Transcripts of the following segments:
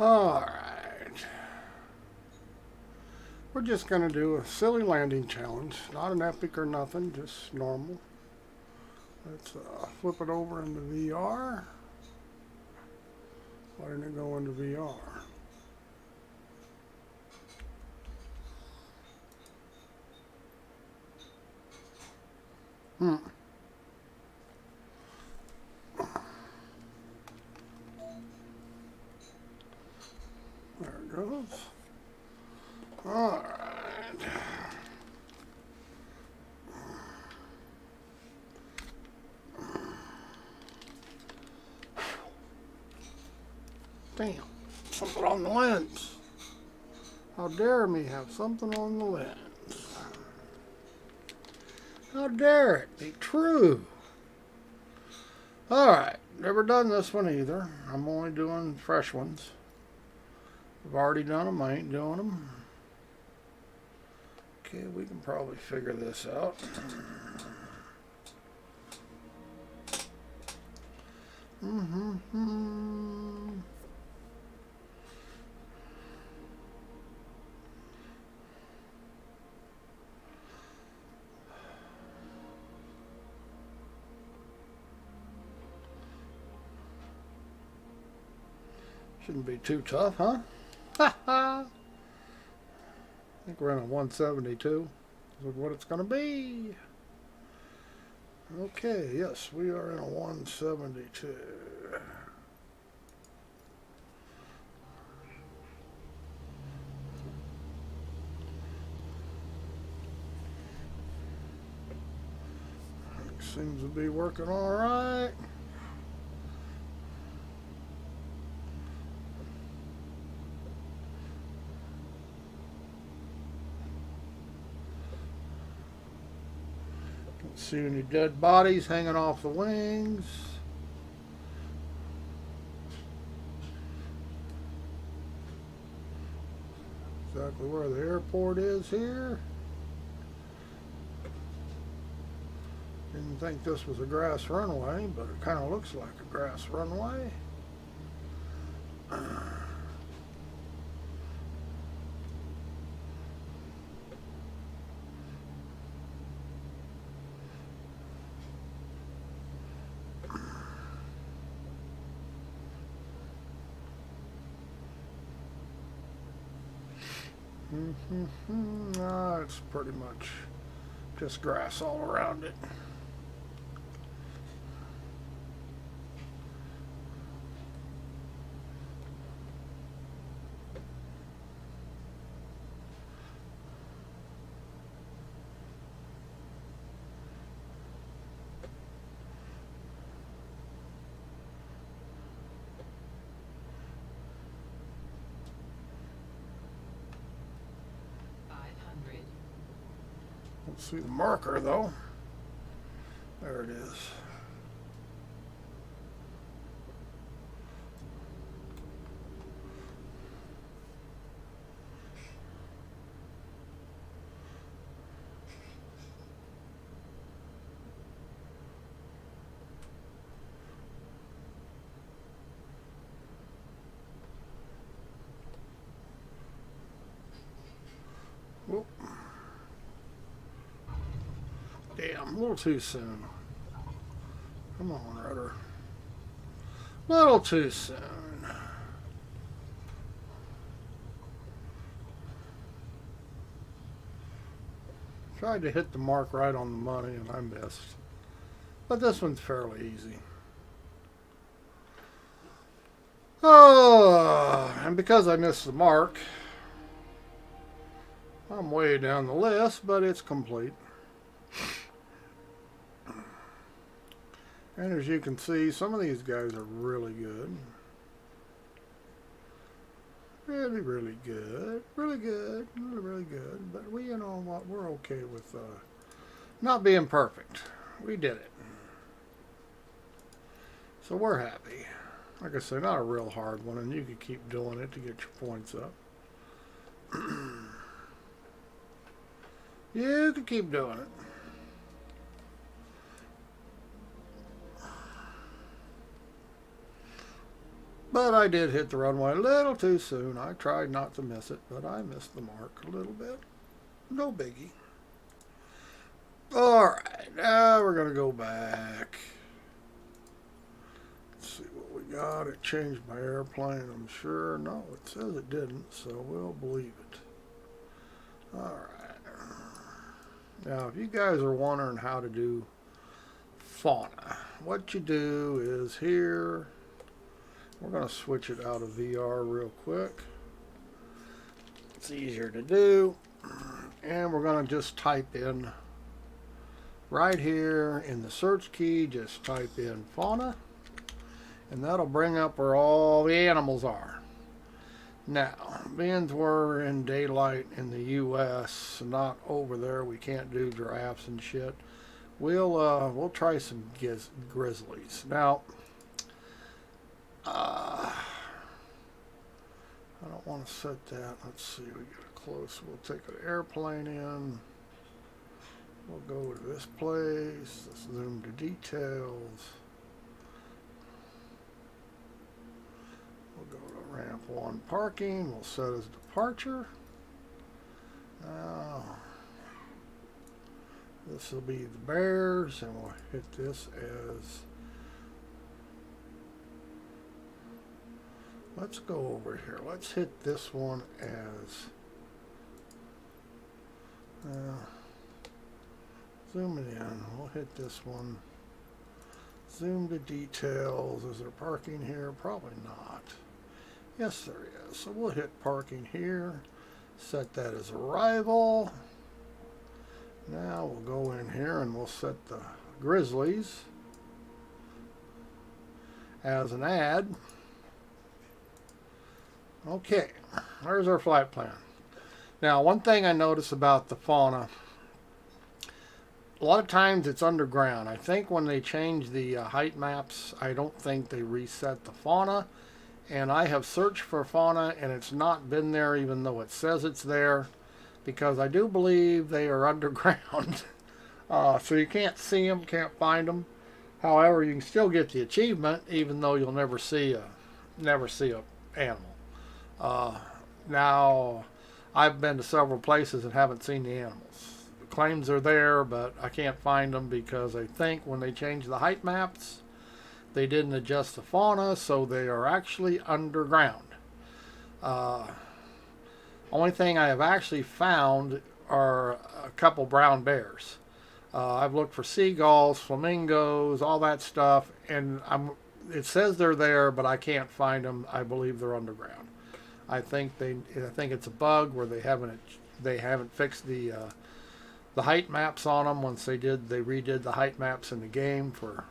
Alright. We're just going to do a silly landing challenge. Not an epic or nothing, just normal. Let's flip it over into VR. Why didn't it go into VR? There it goes. Alright. Damn, something on the lens. How dare me have something on the lens? How dare it be true? Alright, never done this one either. I'm only doing fresh ones. I've already done them, I ain't doing them. Okay, we can probably figure this out. Shouldn't be too tough, huh? Ha ha! I think we're in a 172. Is what it's going to be. Okay, yes, we are in a 172. Seems to be working all right. Don't see any dead bodies hanging off the wings. Exactly where the airport is here. Didn't think this was a grass runway, but it kind of looks like a grass runway. It's pretty much just grass all around it. Don't see the marker though. There it is. Whoop. Damn, a little too soon. Come on, rudder. A little too soon. Tried to hit the mark right on the money and I missed. But this one's fairly easy. Oh, and because I missed the mark, I'm way down the list, but it's complete. And as you can see, some of these guys are really good. Really, really good. Really good. Really, really good. But we, you know what, we're okay with not being perfect. We did it. So we're happy. Like I say, not a real hard one, and you can keep doing it to get your points up. You can keep doing it. But I did hit the runway a little too soon. I tried not to miss it, but I missed the mark a little bit. No biggie. Alright, now we're going to go back. Let's see what we got. It changed my airplane, I'm sure. No, it says it didn't, so we'll believe it. Alright. Now, if you guys are wondering how to do fauna, what you do is here, we're going to switch it out of VR real quick. It's easier to do. And we're going to just type in right here in the search key, just type in fauna, and that'll bring up where all the animals are. Now, being we're in daylight in the US, not over there, we can't do giraffes and shit. We'll try some grizzlies. Now, I don't want to set that. Let's see, we get it close. We'll take an airplane in. We'll go to this place. Let's zoom to details. We'll go to ramp 1 parking. We'll set as departure. Now, this will be the bears, and we'll hit this as, let's go over here. Let's hit this one as, zoom it in. We'll hit this one. Zoom to details. Is there parking here? Probably not. Yes, there is. So we'll hit parking here. Set that as arrival. Now we'll go in here and we'll set the grizzlies as an ad. Okay, there's our flight plan. Now, one thing I notice about the fauna, a lot of times it's underground. I think when they change the height maps, I don't think they reset the fauna. And I have searched for fauna and it's not been there even though it says it's there, because I do believe they are underground. So you can't see them, can't find them. However, you can still get the achievement even though you'll never see a animal. Now, I've been to several places and haven't seen the animals. The claims are there, but I can't find them because I think when they changed the height maps, they didn't adjust the fauna, so they are actually underground. Only thing I have actually found are a couple brown bears. I've looked for seagulls, flamingos, all that stuff, and it says they're there, but I can't find them. I believe they're underground. I think it's a bug where they haven't fixed the height maps on them. Once they redid the height maps in the game for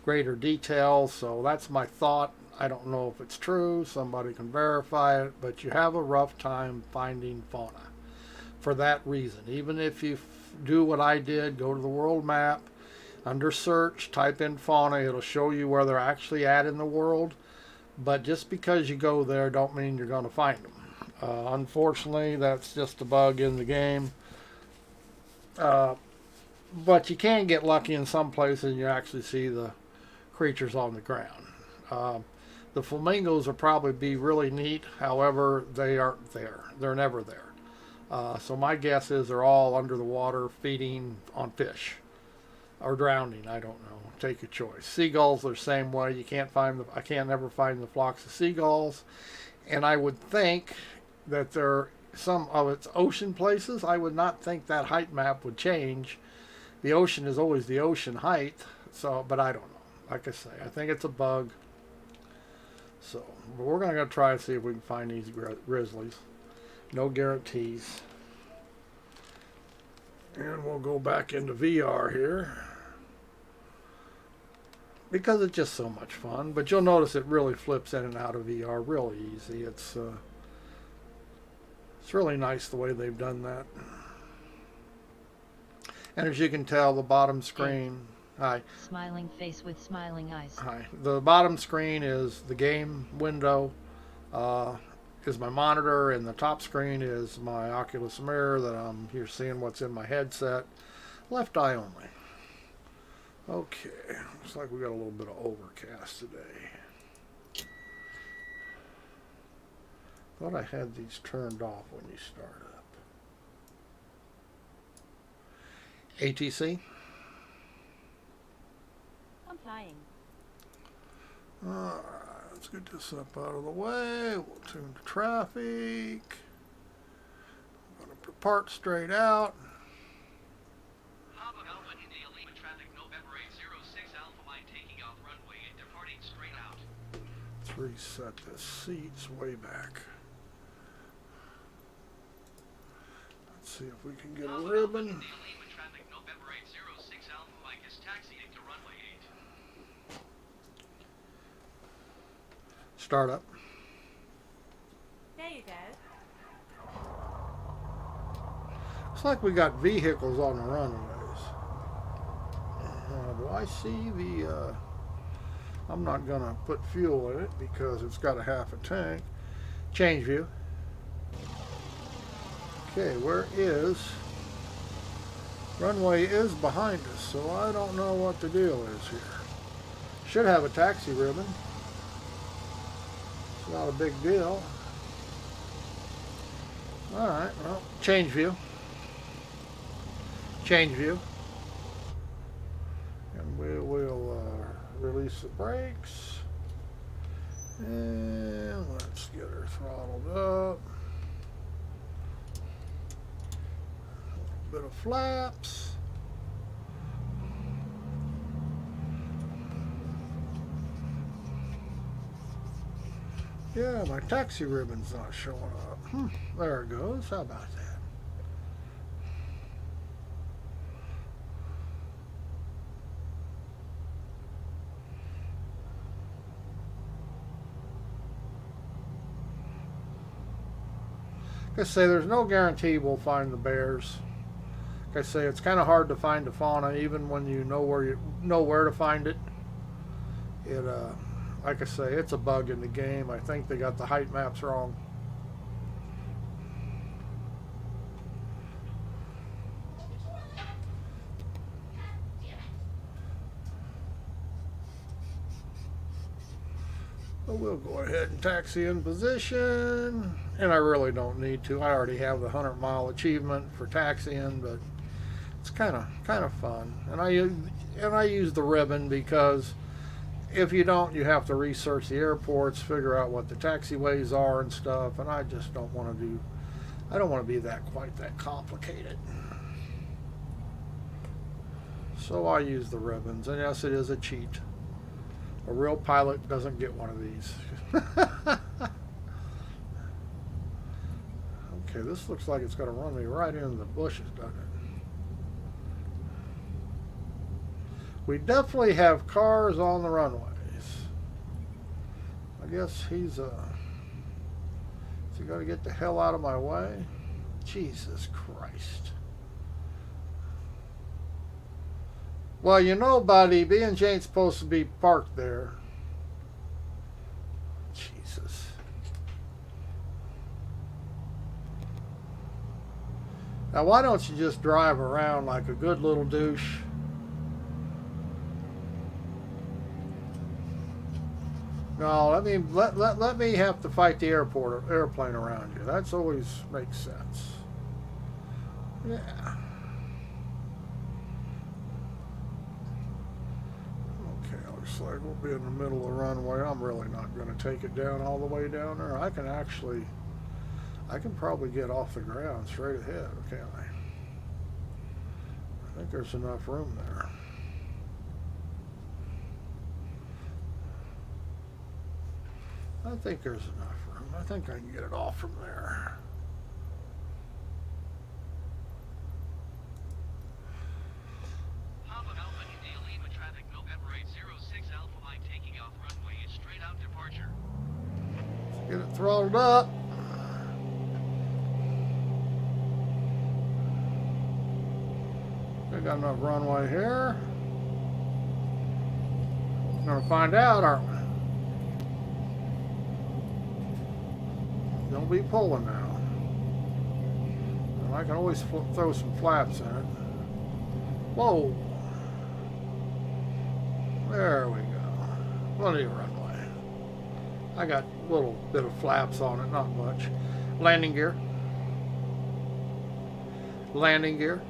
greater detail. So that's my thought. I don't know if it's true. Somebody can verify it, but you have a rough time finding fauna for that reason. Even if you do what I did, go to the world map, under search, type in fauna, it'll show you where they're actually at in the world. But just because you go there don't mean you're going to find them. Unfortunately, that's just a bug in the game. But you can get lucky in some places and you actually see the creatures on the ground. The flamingos will probably be really neat. However, they aren't there. They're never there. So my guess is they're all under the water feeding on fish or drowning. I don't know. Take your choice. Seagulls are the same way. I can't ever find the flocks of seagulls. And I would think that there are some of its ocean places. I would not think that height map would change. The ocean is always the ocean height. So, but I don't know. Like I say, I think it's a bug. So, but we're going to go try and see if we can find these grizzlies. No guarantees. And we'll go back into VR here, because it's just so much fun. But you'll notice it really flips in and out of VR really easy. It's really nice the way they've done that. And as you can tell, the bottom screen... Hi. Smiling face with smiling eyes. Hi. The bottom screen is the game window, is my monitor, and the top screen is my Oculus mirror that I'm here seeing what's in my headset. Left eye only. Okay. Looks like we got a little bit of overcast today. Thought I had these turned off when you start up. ATC. I'm flying. Alright, let's get this up out of the way. We'll tune to traffic. I'm going to depart straight out. Papa Alpha India Lima traffic November 806 Alpha Mike taking off runway and departing straight out. Let's reset the seats way back. Let's see if we can get a ribbon. India Lima traffic November 806 Alpha Mike is taxiing to runway 8. Start up. There you go. Looks like we got vehicles on the runways. Do I see the... I'm not going to put fuel in it because it's got a half a tank. Change view. Okay, where is... Runway is behind us, so I don't know what the deal is here. Should have a taxi ribbon. It's not a big deal. Alright, well, change view. Change view. And we will release the brakes. And let's get her throttled up. A bit of flaps. Yeah, my taxi ribbon's not showing up. There it goes. How about that? Like I say, there's no guarantee we'll find the bears. Like I say, it's kind of hard to find the fauna, even when you know where to find it. It like I say, it's a bug in the game. I think they got the height maps wrong. But we'll go ahead and taxi in position. And I really don't need to. I already have the 100-mile achievement for taxiing, but it's kind of fun. And I use the ribbon because if you don't, you have to research the airports, figure out what the taxiways are and stuff. And I just don't want to do. I don't want to be quite that complicated. So I use the ribbons, and yes, it is a cheat. A real pilot doesn't get one of these. Okay, this looks like it's going to run me right into the bushes, doesn't it? We definitely have cars on the runways. I guess he's he got to get the hell out of my way? Jesus Christ. Well, you know, buddy, B&J ain't supposed to be parked there. Jesus. Now, why don't you just drive around like a good little douche? No, let me have to fight the airplane around you. That's always makes sense. Yeah. Okay, looks like we'll be in the middle of the runway. I'm really not going to take it down all the way down there. I can probably get off the ground straight ahead, can't I? I think there's enough room there. I think there's enough room. I think I can get it off from there. Papa Alpha India Lima traffic November 806 Alpha Mike taking off runway is straight out departure. Let's get it throttled up. We got enough runway here. We're gonna find out, aren't we? Don't be pulling now. And I can always throw some flaps in it. Whoa. There we go. Plenty of runway. I got a little bit of flaps on it, not much. Landing gear. Landing gear.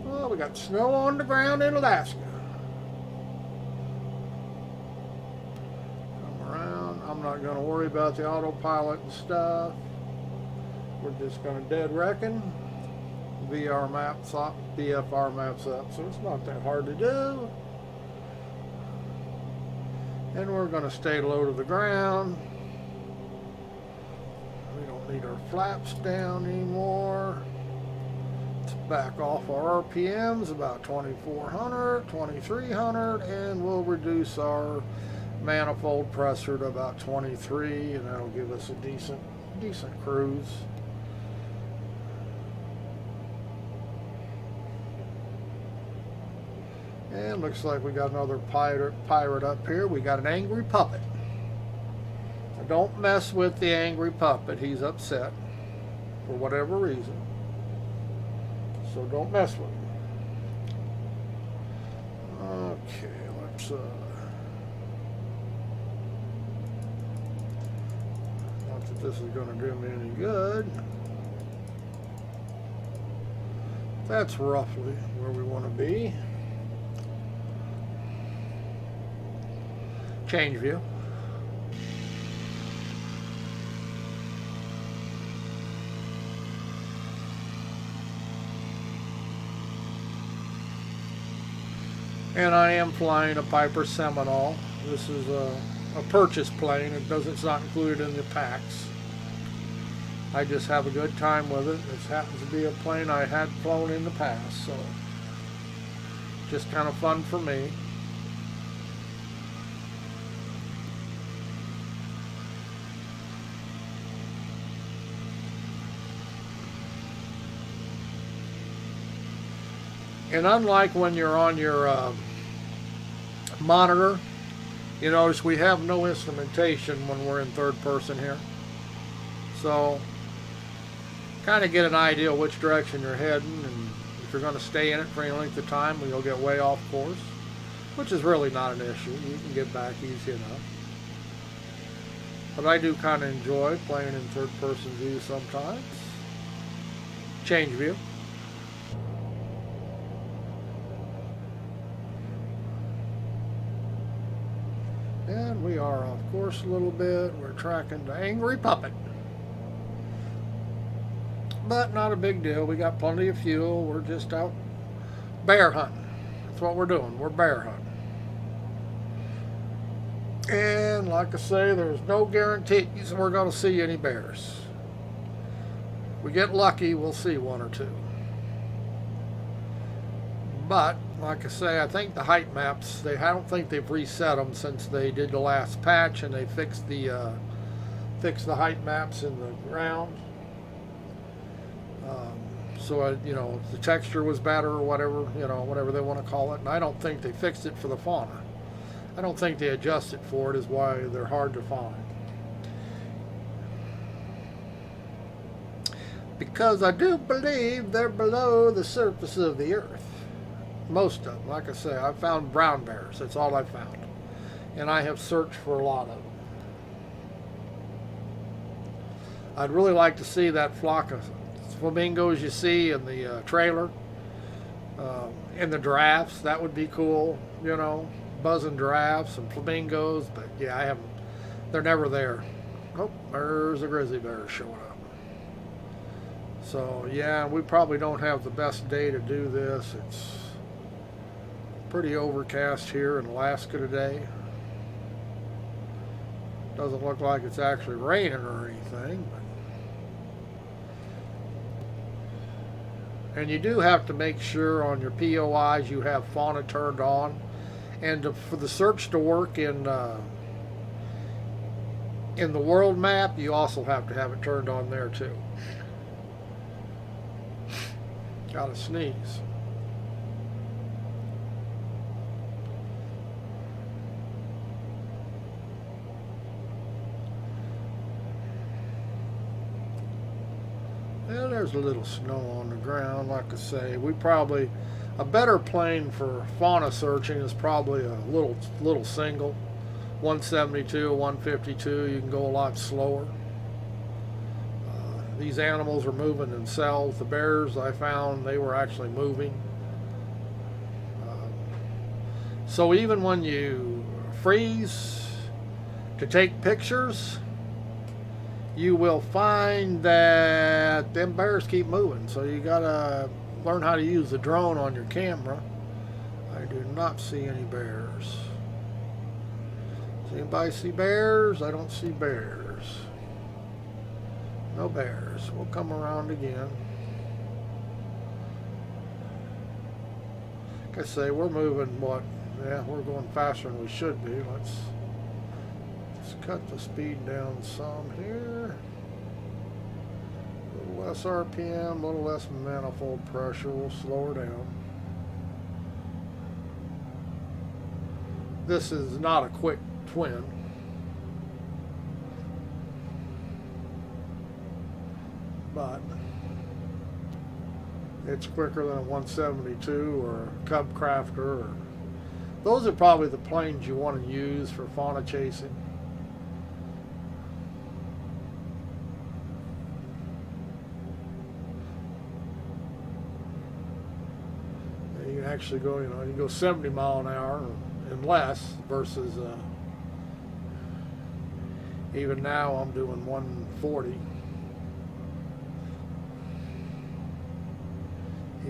Well, we got snow on the ground in Alaska. Come around. I'm not going to worry about the autopilot and stuff. We're just going to dead reckon. VR maps up, BFR maps up, so it's not that hard to do. And we're going to stay low to the ground. We don't need our flaps down anymore. Let's back off our RPMs about 2400, 2300, and we'll reduce our manifold pressure to about 23, and that'll give us a decent cruise. And looks like we got another pirate up here. We got an angry puppet. Now don't mess with the angry puppet. He's upset for whatever reason. So don't mess with him. Okay, let's not that this is going to do me any good. That's roughly where we want to be. Change view. And I am flying a Piper Seminole. This is a purchase plane. It's not included in the packs. I just have a good time with it. This happens to be a plane I had flown in the past, so just kind of fun for me. And unlike when you're on your monitor, you notice we have no instrumentation when we're in third person here. So kind of get an idea which direction you're heading, and if you're going to stay in it for any length of time, you'll get way off course, which is really not an issue. You can get back easy enough. But I do kind of enjoy playing in third person view sometimes. Change view. And we are off course a little bit. We're tracking the angry puppet. But not a big deal. We got plenty of fuel. We're just out bear hunting. That's what we're doing. We're bear hunting. And like I say, there's no guarantees we're going to see any bears. If we get lucky, we'll see one or two. But like I say, I think the height maps, I don't think they've reset them since they did the last patch, and they fixed the height maps in the ground. So you know, the texture was better or whatever, you know, whatever they want to call it. And I don't think they fixed it for the fauna. I don't think they adjusted for it, is why they're hard to find. Because I do believe they're below the surface of the earth. Most of them. Like I say, I've found brown bears. That's all I've found. And I have searched for a lot of them. I'd really like to see that flock of flamingos you see in the trailer. In the giraffes. That would be cool, you know. Buzzing giraffes and flamingos. But yeah, I haven't. They're never there. Oh, there's a grizzly bear showing up. So yeah, we probably don't have the best day to do this. It's pretty overcast here in Alaska today. Doesn't look like it's actually raining or anything. And you do have to make sure on your POIs you have fauna turned on. And for the search to work in the world map, you also have to have it turned on there too. Gotta sneeze. Well, there's a little snow on the ground. Like I say, we probably A better plane for fauna searching is probably a little single, 172, 152. You can go a lot slower. These animals are moving themselves. The bears I found, they were actually moving. So even when you freeze to take pictures, you will find that them bears keep moving. So you gotta learn how to use the drone on your camera. I do not see any bears. Does anybody see bears? I don't see bears. No bears. We'll come around again. Like I say, we're moving what? Yeah, we're going faster than we should be. Let's cut the speed down some here. A little less RPM, a little less manifold pressure. We'll slow her down. This is not a quick twin. But it's quicker than a 172 or a Cub Crafter. Those are probably the planes you want to use for fauna chasing. You can actually go, you can go 70 mile an hour and less versus even now I'm doing 140.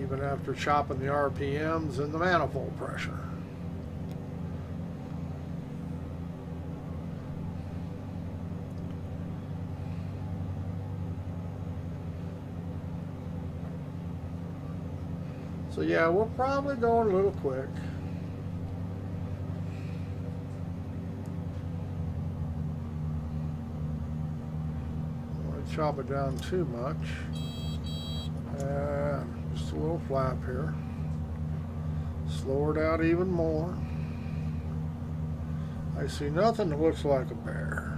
Even after chopping the RPMs and the manifold pressure. So yeah, we're probably going a little quick. I don't want to chop it down too much. Just a little flap here. Slow it out even more. I see nothing that looks like a bear.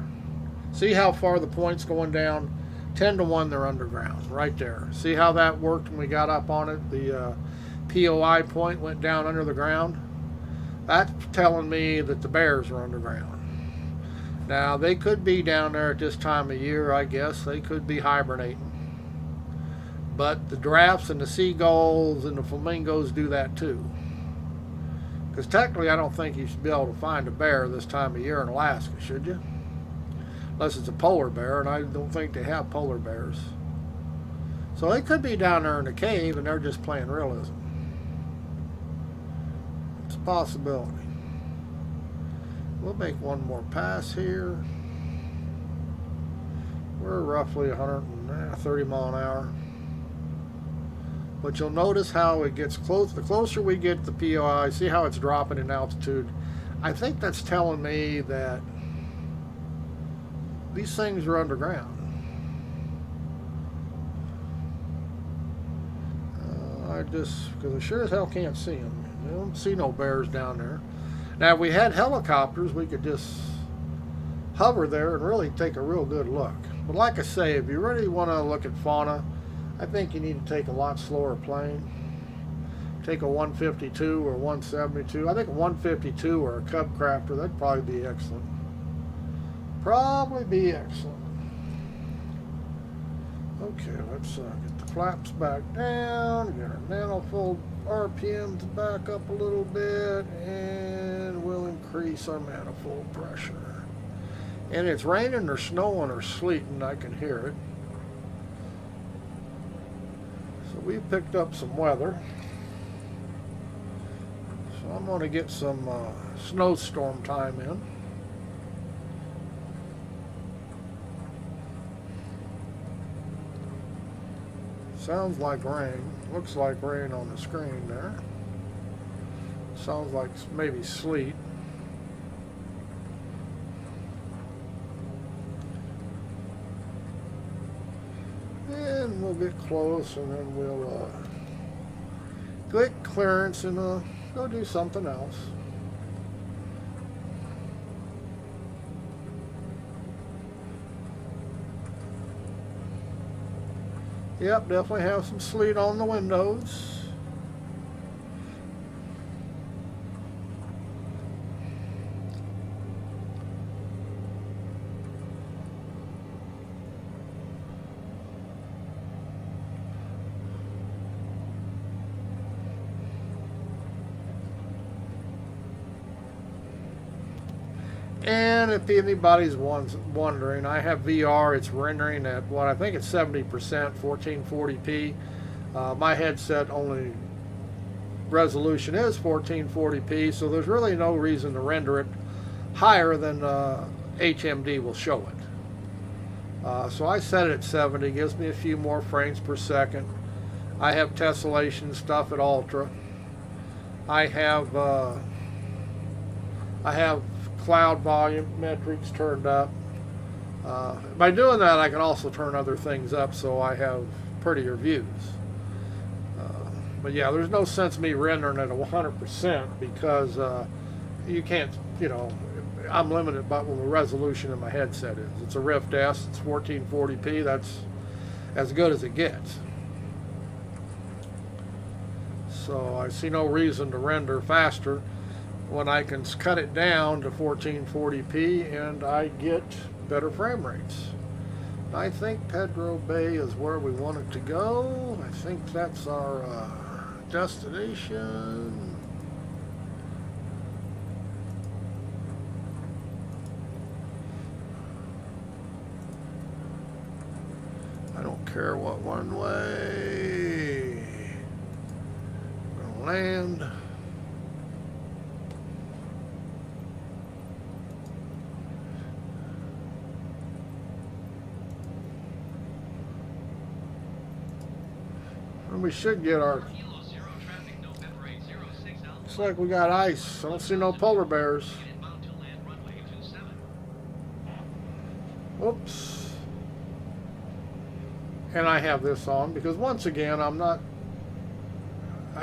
See how far the point's going down? 10 to 1 they're underground, right there. See how that worked when we got up on it? The POI point went down under the ground. That's telling me that the bears are underground. Now, they could be down there at this time of year, I guess. They could be hibernating. But the giraffes and the seagulls and the flamingos do that too. Because technically, I don't think you should be able to find a bear this time of year in Alaska, should you? Unless it's a polar bear, and I don't think they have polar bears. So they could be down there in the cave and they're just playing realism. It's a possibility. We'll make one more pass here. We're roughly 130 mile an hour. But you'll notice how it gets close. The closer we get to the POI, see how it's dropping in altitude. I think that's telling me that these things are underground. Because I sure as hell can't see them. I don't see no bears down there. Now, if we had helicopters, we could just hover there and really take a real good look. But like I say, if you really want to look at fauna, I think you need to take a lot slower plane. Take a 152 or 172. I think a 152 or a Cub Crafter, that'd probably be excellent. Probably be excellent. Okay, let's get the flaps back down, get our manifold RPMs back up a little bit, and we'll increase our manifold pressure. And it's raining or snowing or sleeting, I can hear it. So we've picked up some weather. So I'm going to get some snowstorm time in. Sounds like rain. Looks like rain on the screen there. Sounds like maybe sleet. And we'll get close and then we'll get clearance and go do something else. Yep, definitely have some sleet on the windows. And if anybody's wondering, I have VR. It's rendering at what I think it's 70%, 1440p. My headset only resolution is 1440p, so there's really no reason to render it higher than HMD will show it. So I set it at 70, gives me a few more frames per second. I have tessellation stuff at ultra. I have cloud volume metrics turned up. By doing that, I can also turn other things up so I have prettier views. But yeah, there's no sense me rendering at 100% because you can't, I'm limited by the resolution in my headset is. It's a Rift S, it's 1440p, that's as good as it gets. So I see no reason to render faster when I can cut it down to 1440p and I get better frame rates. I think Pedro Bay is where we want it to go. I think that's our destination. I don't care what one way. We're gonna land. And we should get our. Looks like we got ice. I don't see no polar bears. Oops. And I have this on because once again I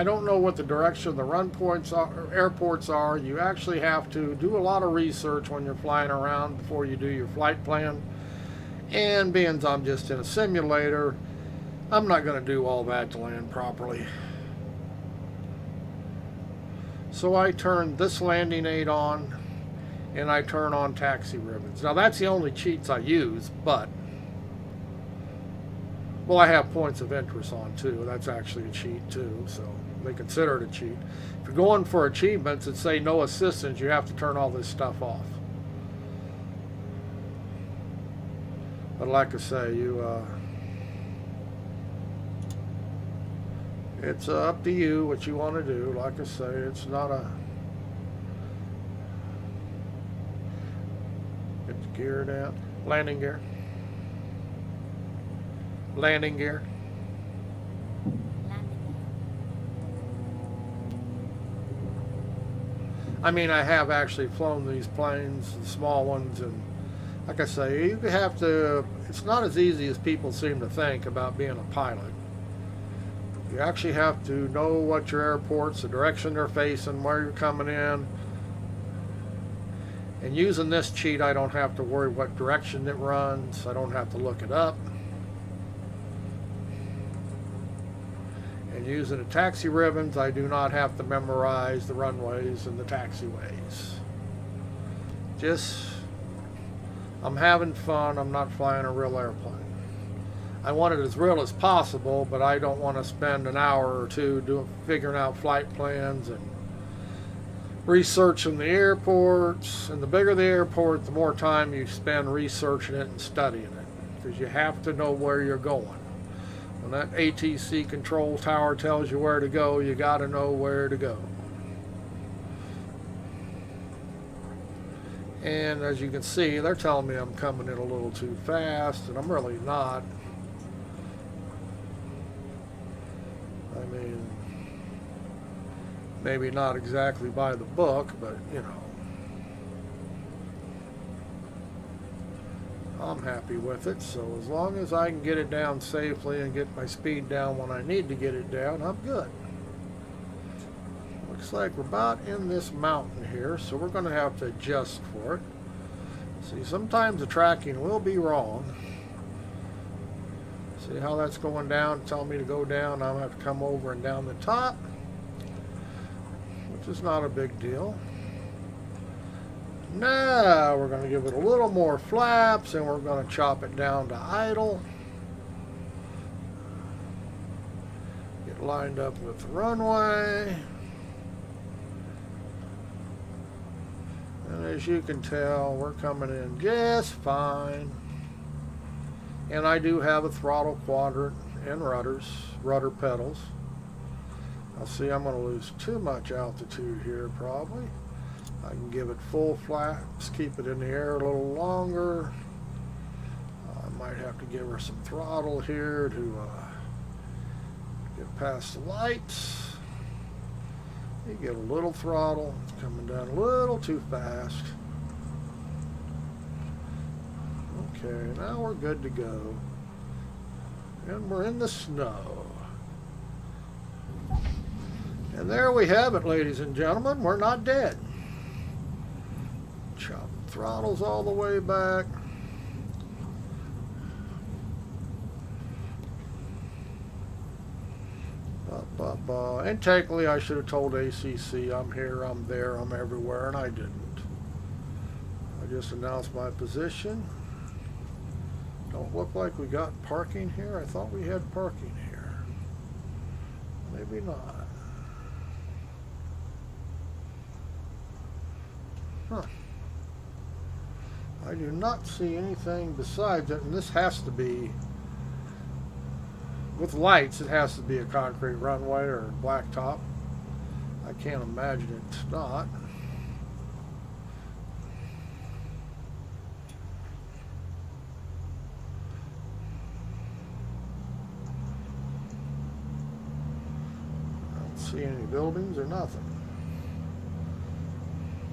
don't know what the direction of the run points are, or airports are. You actually have to do a lot of research when you're flying around before you do your flight plan. And being I'm just in a simulator, I'm not going to do all that to land properly. So I turn this landing aid on and I turn on taxi ribbons. Now that's the only cheats I use, but well, I have points of interest on too. That's actually a cheat too, so they consider it a cheat. If you're going for achievements that say no assistance, you have to turn all this stuff off. But like I say, it's up to you what you want to do. Like I say, it's not a... Get the gear down. Landing gear. Landing gear. I mean, I have actually flown these planes, the small ones, and like I say, you have to... It's not as easy as people seem to think about being a pilot. You actually have to know what your airports, the direction they're facing, where you're coming in. And using this cheat, I don't have to worry what direction it runs. I don't have to look it up. And using the taxi ribbons, I do not have to memorize the runways and the taxiways. I'm having fun. I'm not flying a real airplane. I want it as real as possible, but I don't want to spend an hour or two figuring out flight plans and researching the airports. And the bigger the airport, the more time you spend researching it and studying it, because you have to know where you're going. When that ATC control tower tells you where to go, you got to know where to go. And as you can see, they're telling me I'm coming in a little too fast, and I'm really not. I mean, maybe not exactly by the book, but I'm happy with it. So as long as I can get it down safely and get my speed down when I need to get it down, I'm good. Looks like we're about in this mountain here, so we're going to have to adjust for it. See, sometimes the tracking will be wrong. See how that's going down, telling me to go down. I'm going to have to come over and down the top, which is not a big deal. Now we're going to give it a little more flaps and we're going to chop it down to idle. Get lined up with the runway. And as you can tell, we're coming in just fine. And I do have a throttle quadrant and rudder pedals. I'll see I'm going to lose too much altitude here probably. I can give it full flaps, keep it in the air a little longer. I might have to give her some throttle here to get past the lights. You get a little throttle, it's coming down a little too fast. Okay, now we're good to go. And we're in the snow. And there we have it, ladies and gentlemen. We're not dead. Chop throttles all the way back. And technically I should have told ACC I'm here, I'm there, I'm everywhere, and I didn't. I just announced my position. Don't look like we got parking here. I thought we had parking here. Maybe not. Huh. I do not see anything besides it, and this has to be, with lights, it has to be a concrete runway or blacktop. I can't imagine it's not. I don't see any buildings or nothing.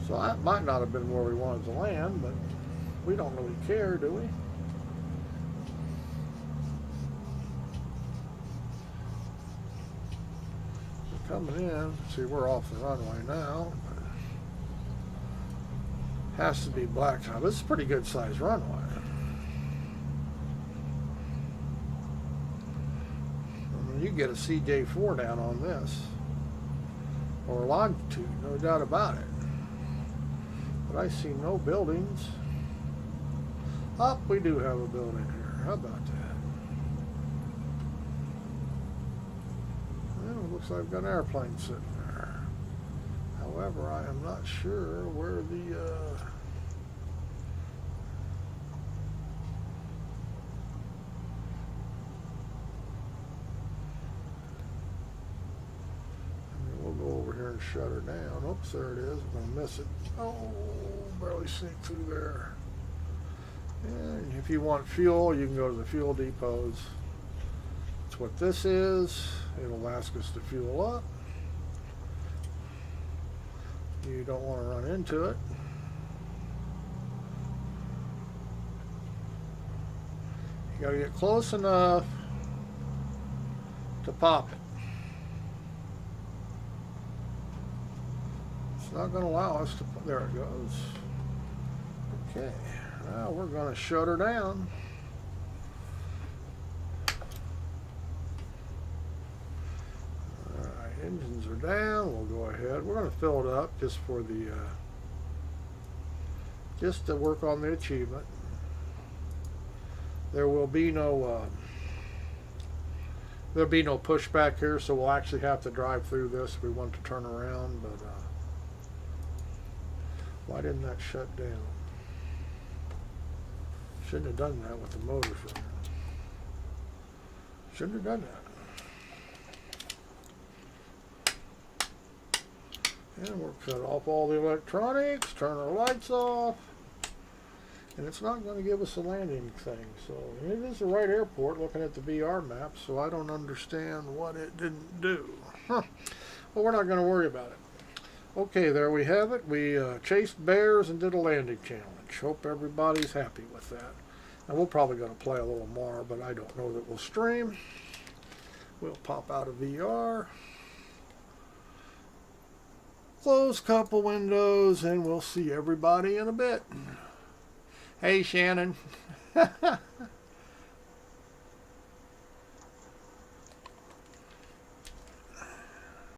So that might not have been where we wanted to land, but we don't really care, do we? Coming in, see, we're off the runway now. Has to be blacktop. This is a pretty good sized runway. I mean, you get a CJ4 down on this, or longitude, no doubt about it. But I see no buildings. Oh, we do have a building here. How about that? Looks like I've got an airplane sitting there. However, I am not sure where the we'll go over here and shut her down. Oops, there it is. I'm gonna miss it. Oh, barely sneak through there. And if you want fuel, you can go to the fuel depots. That's what this is. It'll ask us to fuel up. You don't want to run into it. You got to get close enough to pop it. It's not going to allow us to. There it goes. Okay, now we're going to shut her down. Engines are down. We'll go ahead. We're going to fill it up just for the just to work on the achievement. There will be no there'll be no pushback here, so we'll actually have to drive through this if we want to turn around. But why didn't that shut down? Shouldn't have done that with the motors running. Shouldn't have done that. And we'll cut off all the electronics, turn our lights off, and it's not going to give us a landing thing. So it is the right airport looking at the VR map, so I don't understand what it didn't do. Huh. Well, we're not going to worry about it. Okay, there we have it. We chased bears and did a landing challenge. Hope everybody's happy with that. And we're probably going to play a little more, but I don't know that we'll stream. We'll pop out of VR. Close a couple windows, and we'll see everybody in a bit. Hey, Shannon.